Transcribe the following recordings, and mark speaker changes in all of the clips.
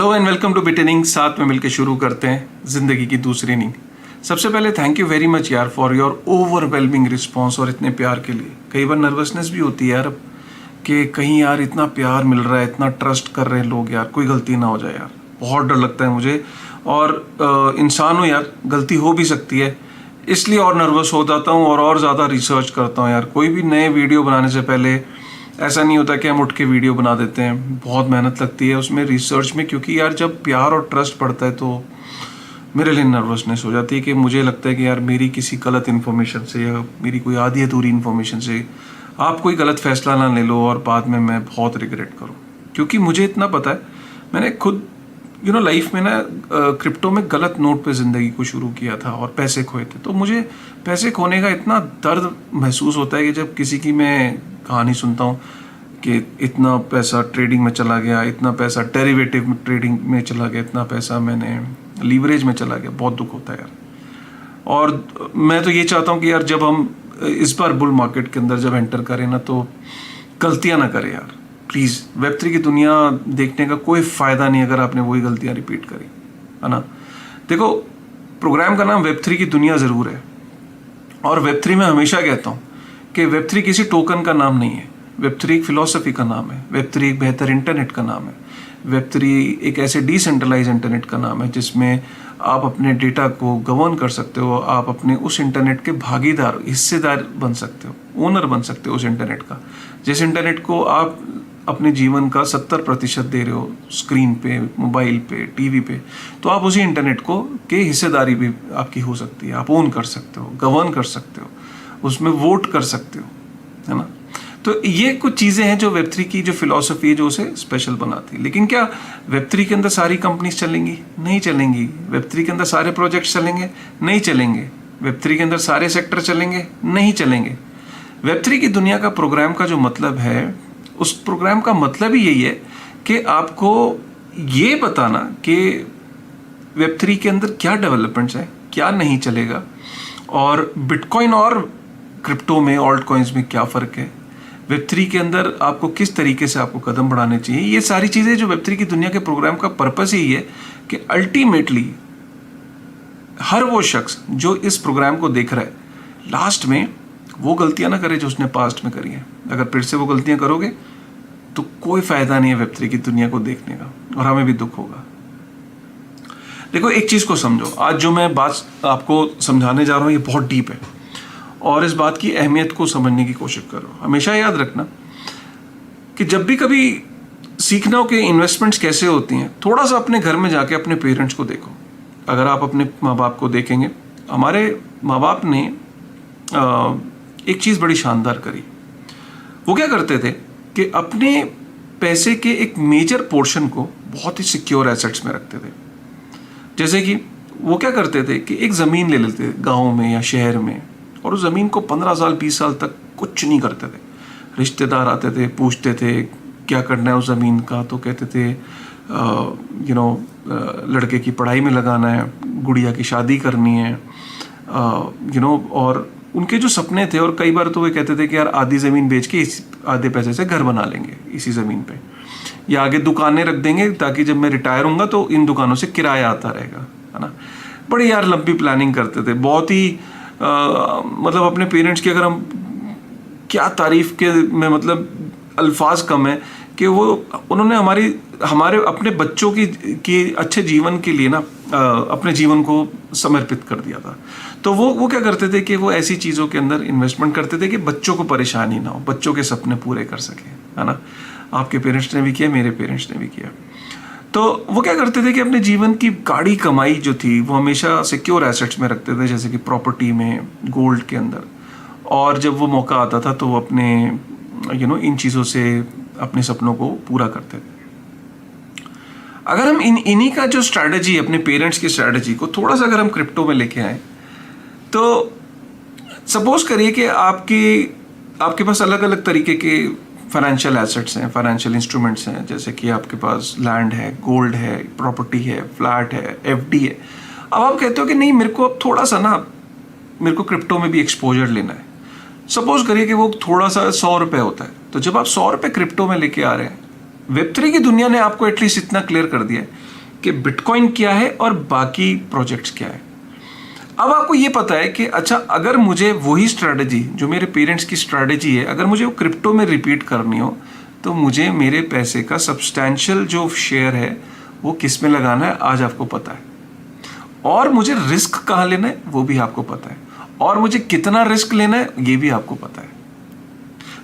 Speaker 1: Hello and welcome to बिटेनिंग। साथ में मिलकर शुरू करते हैं ज़िंदगी की दूसरी इनिंग। सबसे पहले थैंक यू वेरी मच यार फॉर योर ओवरवेलमिंग रिस्पॉन्स और इतने प्यार के लिए। कई बार नर्वसनेस भी होती है यार कि कहीं यार इतना प्यार मिल रहा है, इतना ट्रस्ट कर रहे हैं लोग, यार कोई गलती ना हो जाए यार। बहुत डर लगता है मुझे और इंसान हूँ यार, गलती हो भी सकती है, इसलिए और नर्वस हो जाता हूँ और ज़्यादा रिसर्च करता हूँ यार। कोई भी नए वीडियो बनाने से पहले ऐसा नहीं होता कि हम उठ के वीडियो बना देते हैं, बहुत मेहनत लगती है उसमें रिसर्च में, क्योंकि यार जब प्यार और ट्रस्ट पड़ता है तो मेरे लिए नर्वसनेस हो जाती है कि मुझे लगता है कि यार मेरी किसी गलत इन्फॉर्मेशन से या मेरी कोई आधी अधूरी इन्फॉर्मेशन से आप कोई गलत फैसला ना ले लो और बाद में मैं बहुत रिग्रेट करूँ। क्योंकि मुझे इतना पता है, मैंने खुद लाइफ में ना क्रिप्टो में गलत नोट पे ज़िंदगी को शुरू किया था और पैसे खोए थे। तो मुझे पैसे खोने का इतना दर्द महसूस होता है कि जब किसी की मैं कहानी सुनता हूँ कि इतना पैसा ट्रेडिंग में चला गया, इतना पैसा डेरिवेटिव ट्रेडिंग में चला गया, इतना पैसा मैंने लीवरेज में चला गया, बहुत दुख होता है यार। और मैं तो ये चाहता हूँ कि यार जब हम इस बार बुल मार्केट के अंदर जब एंटर करें ना, तो गलतियाँ ना करें यार प्लीज़। वेब3 की दुनिया देखने का कोई फ़ायदा नहीं अगर आपने वही गलतियाँ रिपीट करी, है ना। देखो, प्रोग्राम का नाम वेब3 की दुनिया ज़रूर है, और वेब3 में हमेशा कहता हूँ कि वेब3 किसी टोकन का नाम नहीं है, वेब3 एक फ़िलॉसफ़ी का नाम है, वेब3 एक बेहतर इंटरनेट का नाम है, वेब3 एक ऐसे डिसेंट्रलाइज इंटरनेट का नाम है जिसमें आप अपने डेटा को गवर्न कर सकते हो, आप अपने उस इंटरनेट के भागीदार, हिस्सेदार बन सकते हो, ओनर बन सकते हो उस इंटरनेट का। जिस इंटरनेट को आप अपने जीवन का 70% दे रहे हो स्क्रीन पे, मोबाइल पे, टीवी पे, तो आप उसी इंटरनेट को के हिस्सेदारी भी आपकी हो सकती है। आप ओन कर सकते हो, गवर्न कर सकते हो, उसमें वोट कर सकते हो, है ना। तो ये कुछ चीज़ें हैं जो वेब3 की जो फिलॉसफी है जो उसे स्पेशल बनाती है। लेकिन क्या वेब3 के अंदर सारी कंपनीज चलेंगी? नहीं चलेंगी। वेब3 के अंदर सारे प्रोजेक्ट्स चलेंगे? नहीं चलेंगे। वेब3 के अंदर सारे सेक्टर चलेंगे? नहीं चलेंगे। वेब3 की दुनिया का प्रोग्राम का जो मतलब है, उस प्रोग्राम का मतलब ही यही है कि आपको ये बताना कि वेब3 के अंदर क्या डेवलपमेंट्स हैं, क्या नहीं चलेगा, और बिटकॉइन और क्रिप्टो में, ऑल्ट कॉइन्स में क्या फ़र्क है, वेब3 के अंदर आपको किस तरीके से आपको कदम बढ़ाने चाहिए। ये सारी चीज़ें जो वेब3 की दुनिया के प्रोग्राम का पर्पस ही है कि अल्टीमेटली हर वो शख्स जो इस प्रोग्राम को देख रहा है, लास्ट में वो गलतियां ना करे जो उसने पास्ट में करी है। अगर फिर से वो गलतियां करोगे तो कोई फ़ायदा नहीं है वेब3 की दुनिया को देखने का, और हमें भी दुख होगा। देखो, एक चीज़ को समझो, आज जो मैं बात आपको समझाने जा रहा हूँ ये बहुत डीप है, और इस बात की अहमियत को समझने की कोशिश करो। हमेशा याद रखना कि जब भी कभी सीखना हो कि इन्वेस्टमेंट्स कैसे होती हैं, थोड़ा सा अपने घर में जाके अपने पेरेंट्स को देखो। अगर आप अपने माँ बाप को देखेंगे, हमारे माँ बाप ने एक चीज़ बड़ी शानदार करी। वो क्या करते थे कि अपने पैसे के एक मेजर पोर्शन को बहुत ही सिक्योर एसेट्स में रखते थे। जैसे कि वो क्या करते थे कि एक ज़मीन ले लेते गाँव में या शहर में, और उस ज़मीन को 15 साल 20 साल तक कुछ नहीं करते थे। रिश्तेदार आते थे, पूछते थे क्या करना है उस ज़मीन का, तो कहते थे लड़के की पढ़ाई में लगाना है, गुड़िया की शादी करनी है, और उनके जो सपने थे। और कई बार तो वे कहते थे कि यार आधी ज़मीन बेच के इस आधे पैसे से घर बना लेंगे इसी ज़मीन पे, या आगे दुकानें रख देंगे ताकि जब मैं रिटायर होऊंगा तो इन दुकानों से किराया आता रहेगा, है ना। बड़ी यार लंबी प्लानिंग करते थे, बहुत ही मतलब अपने पेरेंट्स की अगर हम क्या तारीफ़ के में, मतलब अल्फाज कम है कि वो उन्होंने हमारे अपने बच्चों की अच्छे जीवन के लिए ना अपने जीवन को समर्पित कर दिया था। तो वो क्या करते थे कि वो ऐसी चीज़ों के अंदर इन्वेस्टमेंट करते थे कि बच्चों को परेशानी ना हो, बच्चों के सपने पूरे कर सके, है ना। आपके पेरेंट्स ने भी किया, मेरे पेरेंट्स ने भी किया। तो वो क्या करते थे कि अपने जीवन की गाढ़ी कमाई जो थी वो हमेशा सिक्योर एसेट्स में रखते थे, जैसे कि प्रॉपर्टी में, गोल्ड के अंदर। और जब वो मौका आता था तो वो अपने इन चीज़ों से अपने सपनों को पूरा करते थे। अगर हम इन्हीं का जो स्ट्रैटेजी, अपने पेरेंट्स की स्ट्रैटेजी को थोड़ा सा अगर हम क्रिप्टो में लेके आए, तो सपोज करिए कि आपके पास अलग अलग तरीके के फाइनेंशियल एसेट्स हैं, फाइनेंशियल इंस्ट्रूमेंट्स हैं, जैसे कि आपके पास लैंड है, गोल्ड है, प्रॉपर्टी है, फ्लैट है, एफडी है। अब आप कहते हो कि नहीं, मेरे को अब थोड़ा सा ना, मेरे को क्रिप्टो में भी एक्सपोजर लेना है। सपोज करिए कि वो थोड़ा सा 100 रुपये होता है, तो जब आप 100 रुपये क्रिप्टो में लेके आ रहे हैं, वेब3 की दुनिया ने आपको एटलीस्ट इतना क्लियर कर दिया है कि बिटकॉइन क्या है और बाकी प्रोजेक्ट्स क्या है। अब आपको ये पता है कि अच्छा, अगर मुझे वही स्ट्रैटेजी जो मेरे पेरेंट्स की स्ट्रैटेजी है, अगर मुझे वो क्रिप्टो में रिपीट करनी हो, तो मुझे मेरे पैसे का सब्सटैंशियल जो शेयर है वो किस में लगाना है, आज आपको पता है। और मुझे रिस्क कहाँ लेना है वो भी आपको पता है, और मुझे कितना रिस्क लेना है ये भी आपको पता है।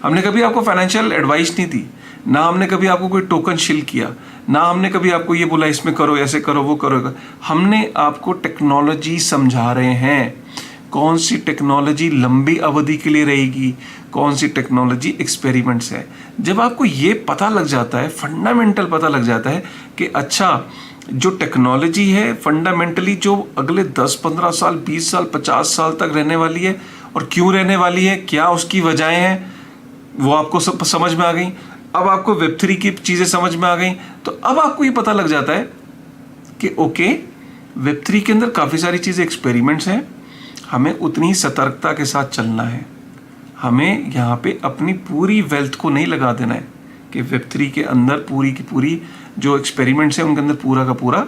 Speaker 1: हमने कभी आपको फाइनेंशियल एडवाइस नहीं दी, ना हमने कभी आपको कोई टोकन शिल किया, ना हमने कभी आपको ये बोला इसमें करो, ऐसे करो, वो करो। हमने आपको टेक्नोलॉजी समझा रहे हैं, कौन सी टेक्नोलॉजी लंबी अवधि के लिए रहेगी, कौन सी टेक्नोलॉजी एक्सपेरिमेंट्स है। जब आपको ये पता लग जाता है, फंडामेंटल पता लग जाता है कि अच्छा, जो टेक्नोलॉजी है फंडामेंटली जो अगले 10-15 साल, 20 साल, 50 साल तक रहने वाली है, और क्यों रहने वाली है, क्या उसकी वजहें हैं, वो आपको सब समझ में आ गई। अब आपको वेब3 की चीज़ें समझ में आ गई, तो अब आपको ये पता लग जाता है कि ओके, वेब3 के अंदर काफ़ी सारी चीज़ें एक्सपेरिमेंट्स हैं, हमें उतनी ही सतर्कता के साथ चलना है। हमें यहाँ पे अपनी पूरी वेल्थ को नहीं लगा देना है कि वेब3 के अंदर पूरी की पूरी जो एक्सपेरिमेंट्स हैं उनके अंदर पूरा का पूरा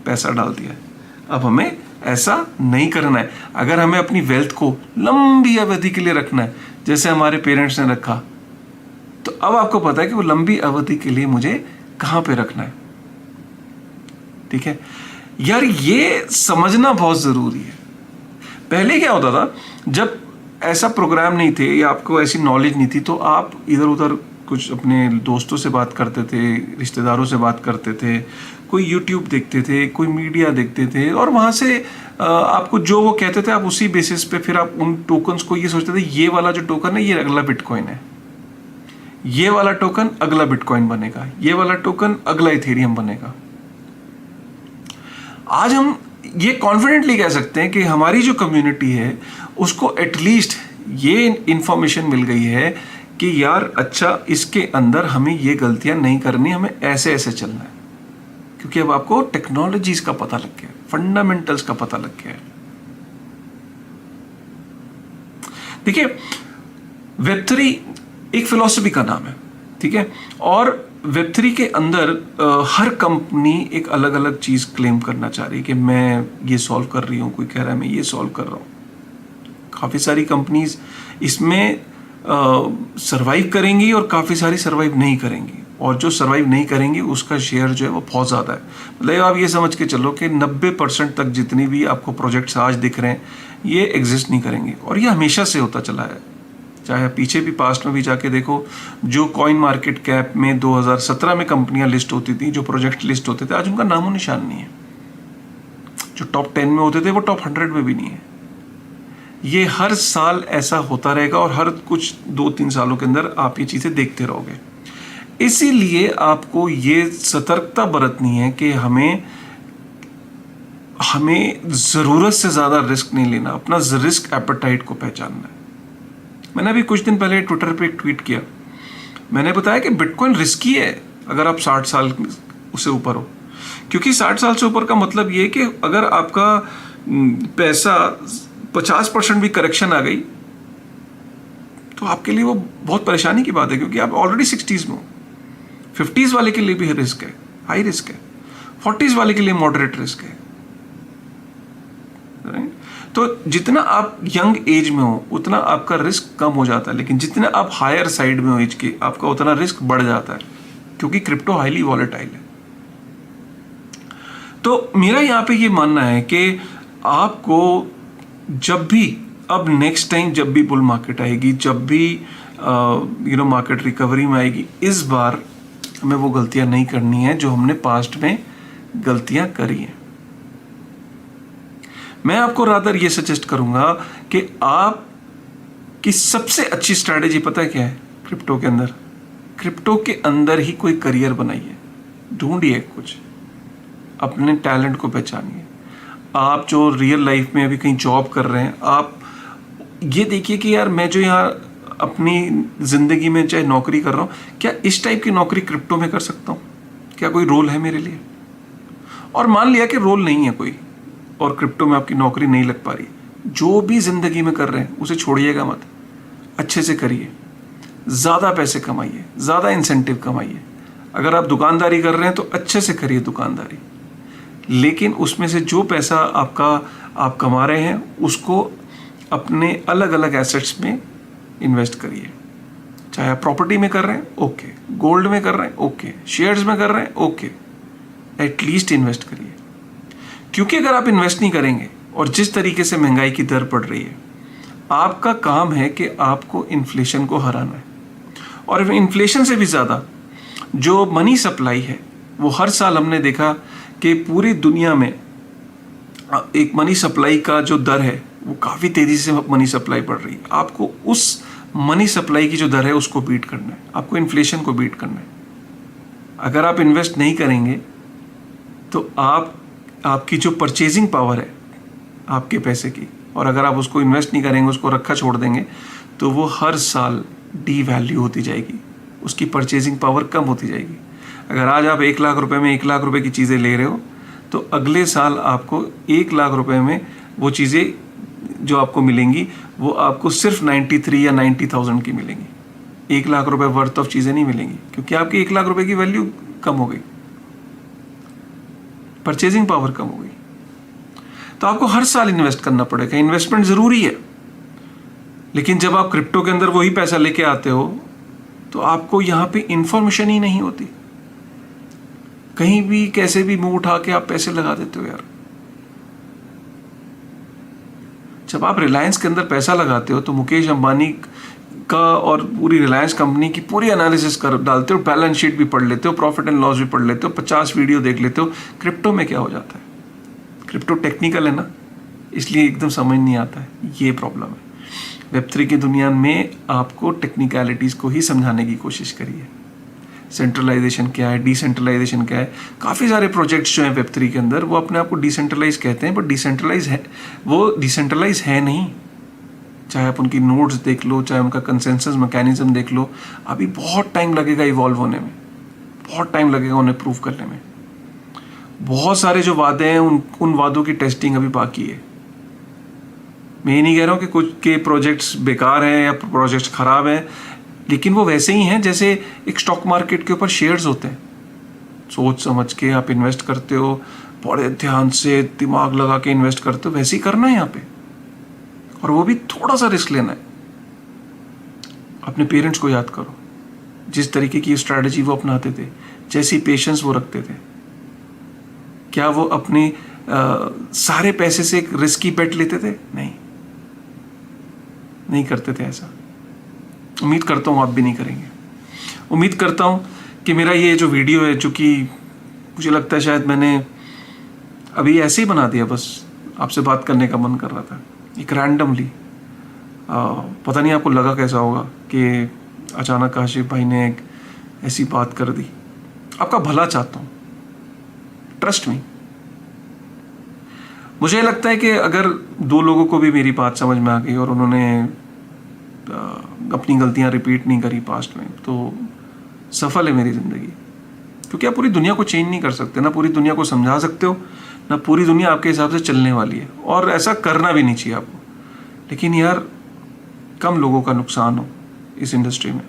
Speaker 1: पैसा डाल दिया है। अब हमें ऐसा नहीं करना है। अगर हमें अपनी वेल्थ को लंबी अवधि के लिए रखना है, जैसे हमारे पेरेंट्स ने रखा, तो अब आपको पता है कि वो लंबी अवधि के लिए मुझे कहाँ पे रखना है। ठीक है यार, ये समझना बहुत ज़रूरी है। पहले क्या होता था, जब ऐसा प्रोग्राम नहीं थे या आपको ऐसी नॉलेज नहीं थी, तो आप इधर उधर कुछ अपने दोस्तों से बात करते थे, रिश्तेदारों से बात करते थे, कोई यूट्यूब देखते थे, कोई मीडिया देखते थे, और वहाँ से आपको जो वो कहते थे आप उसी बेसिस पे फिर आप उन टोकन्स को ये सोचते थे, ये वाला जो टोकन है ये अगला बिटकॉइन है, ये वाला टोकन अगला बिटकॉइन बनेगा, ये वाला टोकन अगला इथेरियम बनेगा। आज हम ये कॉन्फिडेंटली कह सकते हैं कि हमारी जो कम्युनिटी है उसको एटलीस्ट ये इंफॉर्मेशन मिल गई है कि यार अच्छा, इसके अंदर हमें ये गलतियां नहीं करनी, हमें ऐसे ऐसे चलना है, क्योंकि अब आपको टेक्नोलॉजीज का पता लग गया है, फंडामेंटल्स का पता लग गया है। देखिए, वेब3 एक फिलॉसफी का नाम है, ठीक है, और वेब3 के अंदर हर कंपनी एक अलग अलग चीज़ क्लेम करना चाह रही है कि मैं ये सॉल्व कर रही हूँ, कोई कह रहा है मैं ये सॉल्व कर रहा हूँ। काफ़ी सारी कंपनीज इसमें सरवाइव करेंगी और काफ़ी सारी सरवाइव नहीं करेंगी, और जो सरवाइव नहीं करेंगी उसका शेयर जो है वो बहुत ज़्यादा है। मतलब आप ये समझ के चलो कि 90% तक जितनी भी आपको प्रोजेक्ट्स आज दिख रहे हैं ये एग्जिस्ट नहीं करेंगे, और ये हमेशा से होता चला है। चाहे पीछे भी पास्ट में भी जाके देखो, जो कॉइन मार्केट कैप में 2017 में कंपनियां लिस्ट होती थी, जो प्रोजेक्ट लिस्ट होते थे, आज उनका नामो निशान नहीं है। जो टॉप 10 में होते थे वो टॉप 100 में भी नहीं है। ये हर साल ऐसा होता रहेगा, और हर कुछ 2-3 सालों के अंदर आप ये चीज़ें देखते रहोगे। इसीलिए आपको ये सतर्कता बरतनी है कि हमें ज़रूरत से ज़्यादा रिस्क नहीं लेना, अपना रिस्क एपेटाइट को पहचानना है। मैंने अभी कुछ दिन पहले ट्विटर पे एक ट्वीट किया, मैंने बताया कि बिटकॉइन रिस्की है अगर आप 60 साल से ऊपर हो, क्योंकि 60 साल से ऊपर का मतलब ये कि अगर आपका पैसा 50% भी करेक्शन आ गई तो आपके लिए वो बहुत परेशानी की बात है, क्योंकि आप ऑलरेडी 60s में हो। 50s वाले के लिए भी रिस्क है, हाई रिस्क है। 40s वाले के लिए मॉडरेट रिस्क है। तो जितना आप यंग एज में हो उतना आपका रिस्क कम हो जाता है, लेकिन जितना आप हायर साइड में हो एज के, आपका उतना रिस्क बढ़ जाता है, क्योंकि क्रिप्टो हाईली वॉलेटाइल है। तो मेरा यहाँ पे ये मानना है कि आपको जब भी, अब नेक्स्ट टाइम जब भी बुल मार्केट आएगी, जब भी मार्केट रिकवरी में आएगी, इस बार हमें वो गलतियां नहीं करनी है जो हमने पास्ट में गलतियां करी हैं। मैं आपको रादर ये सजेस्ट करूंगा कि आप की सबसे अच्छी स्ट्रैटेजी पता है क्या है? क्रिप्टो के अंदर, क्रिप्टो के अंदर ही कोई करियर बनाइए, ढूंढिए कुछ, अपने टैलेंट को पहचानिए। आप जो रियल लाइफ में अभी कहीं जॉब कर रहे हैं, आप ये देखिए कि यार मैं जो यहाँ अपनी ज़िंदगी में चाहे नौकरी कर रहा हूँ, क्या इस टाइप की नौकरी क्रिप्टो में कर सकता हूँ? क्या कोई रोल है मेरे लिए? और मान लिया कि रोल नहीं है कोई और क्रिप्टो में आपकी नौकरी नहीं लग पा रही, जो भी ज़िंदगी में कर रहे हैं उसे छोड़िएगा मत, अच्छे से करिए, ज़्यादा पैसे कमाइए, ज़्यादा इंसेंटिव कमाइए। अगर आप दुकानदारी कर रहे हैं तो अच्छे से करिए दुकानदारी, लेकिन उसमें से जो पैसा आप कमा रहे हैं उसको अपने अलग अलग एसेट्स में इन्वेस्ट करिए। चाहे आप प्रॉपर्टी में कर रहे हैं ओके, गोल्ड में कर रहे हैं ओके, शेयर्स में कर रहे हैं ओके, एटलीस्ट इन्वेस्ट करिए। क्योंकि अगर आप इन्वेस्ट नहीं करेंगे और जिस तरीके से महंगाई की दर बढ़ रही है, आपका काम है कि आपको इन्फ्लेशन को हराना है। और इन्फ्लेशन से भी ज़्यादा जो मनी सप्लाई है, वो हर साल हमने देखा कि पूरी दुनिया में एक मनी सप्लाई का जो दर है वो काफ़ी तेज़ी से मनी सप्लाई बढ़ रही है। आपको उस मनी सप्लाई की जो दर है उसको बीट करना है, आपको इन्फ्लेशन को बीट करना है। अगर आप इन्वेस्ट नहीं करेंगे तो आपकी जो परचेजिंग पावर है आपके पैसे की, और अगर आप उसको इन्वेस्ट नहीं करेंगे, उसको रखा छोड़ देंगे, तो वो हर साल डी वैल्यू होती जाएगी, उसकी परचेजिंग पावर कम होती जाएगी। अगर आज आप 1 लाख रुपए में 1 लाख रुपए की चीज़ें ले रहे हो, तो अगले साल आपको 1 लाख रुपए में वो चीज़ें जो आपको मिलेंगी वो आपको सिर्फ 93 या 90,000 की मिलेंगी। 1 लाख रुपए वर्थ ऑफ चीज़ें नहीं मिलेंगी, क्योंकि आपकी 1 लाख रुपए की वैल्यू कम हो गई, परचेजिंग पावर कम हो गई। तो आपको हर साल इन्वेस्ट करना पड़ेगा। इन्वेस्टमेंट ज़रूरी है, लेकिन जब आप क्रिप्टो के अंदर वही पैसा लेके आते हो तो आपको यहाँ पे इंफॉर्मेशन ही नहीं होती। कहीं भी कैसे भी मुंह उठा के आप पैसे लगा देते हो यार। जब आप रिलायंस के अंदर पैसा लगाते हो तो मुकेश अंबानी का और पूरी रिलायंस कंपनी की पूरी एनालिसिस कर डालते हो, बैलेंस शीट भी पढ़ लेते हो, प्रॉफिट एंड लॉस भी पढ़ लेते हो, 50 वीडियो देख लेते हो। क्रिप्टो में क्या हो जाता है? क्रिप्टो टेक्निकल है ना, इसलिए एकदम समझ नहीं आता है, ये प्रॉब्लम है। वेब3 की दुनिया में आपको टेक्निकलिटीज़ को ही समझाने की कोशिश करिए। सेंट्रलाइजेशन क्या है, डिसेंट्रलाइजेशन क्या है। काफ़ी सारे प्रोजेक्ट्स जो हैं वेब3 के अंदर वो अपने आप को डिसेंट्रलाइज कहते हैं, बट डिसेंट्रलाइज है, वो डिसेंट्रलाइज है नहीं। चाहे आप उनकी नोड्स देख लो, चाहे उनका कंसेंसस मैकेनिज्म देख लो, अभी बहुत टाइम लगेगा इवॉल्व होने में, बहुत टाइम लगेगा उन्हें प्रूव करने में। बहुत सारे जो वादे हैं उन वादों की टेस्टिंग अभी बाकी है। मैं ये नहीं कह रहा हूँ कि कुछ के प्रोजेक्ट्स बेकार हैं या प्रोजेक्ट्स ख़राब हैं, लेकिन वो वैसे ही हैं जैसे एक स्टॉक मार्केट के ऊपर शेयर्स होते हैं। सोच समझ के आप इन्वेस्ट करते हो, बड़े ध्यान से दिमाग लगा के इन्वेस्ट करते हो, वैसे ही करना है यहाँ पे, और वो भी थोड़ा सा रिस्क लेना है। अपने पेरेंट्स को याद करो, जिस तरीके की स्ट्रैटेजी वो अपनाते थे, जैसी पेशेंस वो रखते थे। क्या वो अपने सारे पैसे से एक रिस्की बेट लेते थे? नहीं करते थे ऐसा। उम्मीद करता हूँ आप भी नहीं करेंगे। उम्मीद करता हूँ कि मेरा ये जो वीडियो है, जो कि मुझे लगता है शायद मैंने अभी ऐसे ही बना दिया, बस आपसे बात करने का मन कर रहा था एक रैंडमली। पता नहीं आपको लगा कैसा होगा कि अचानक आशिफ भाई ने एक ऐसी बात कर दी। आपका भला चाहता हूँ, ट्रस्ट मी। मुझे लगता है कि अगर 2 लोगों को भी मेरी बात समझ में आ गई और उन्होंने अपनी गलतियां रिपीट नहीं करी पास्ट में, तो सफल है मेरी ज़िंदगी। क्योंकि आप पूरी दुनिया को चेंज नहीं कर सकते, ना पूरी दुनिया को समझा सकते हो, ना पूरी दुनिया आपके हिसाब से चलने वाली है, और ऐसा करना भी नहीं चाहिए आपको। लेकिन यार, कम लोगों का नुकसान हो इस इंडस्ट्री में।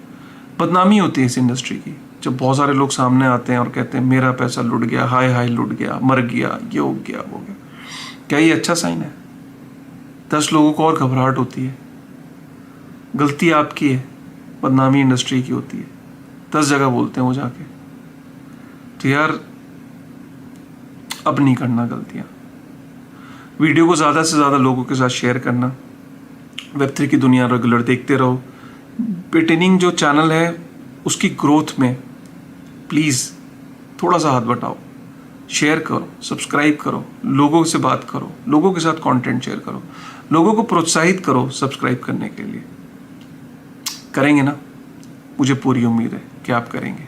Speaker 1: बदनामी होती है इस इंडस्ट्री की जब बहुत सारे लोग सामने आते हैं और कहते हैं मेरा पैसा लुट गया, हाय हाय लुट गया, मर गया, ये हो गया, वो गया। क्या ये अच्छा साइन है? 10 लोगों को और घबराहट होती है। गलती आपकी है, बदनामी इंडस्ट्री की होती है। 10 जगह बोलते हैं वो जाके। तो यार, अब नहीं करना गलतियाँ। वीडियो को ज़्यादा से ज़्यादा लोगों के साथ शेयर करना। वेब3 की दुनिया रेगुलर देखते रहो। बेटेनिंग जो चैनल है उसकी ग्रोथ में प्लीज़ थोड़ा सा हाथ बटाओ। शेयर करो, सब्सक्राइब करो, लोगों से बात करो, लोगों के साथ कंटेंट शेयर करो, लोगों को प्रोत्साहित करो सब्सक्राइब करने के लिए। करेंगे ना? मुझे पूरी उम्मीद है कि आप करेंगे।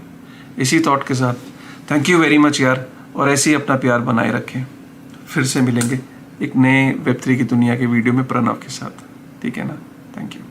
Speaker 1: इसी थॉट के साथ थैंक यू वेरी मच यार, और ऐसे ही अपना प्यार बनाए रखें। फिर से मिलेंगे एक नए वेब3 की दुनिया के वीडियो में प्रणव के साथ, ठीक है ना? Thank you.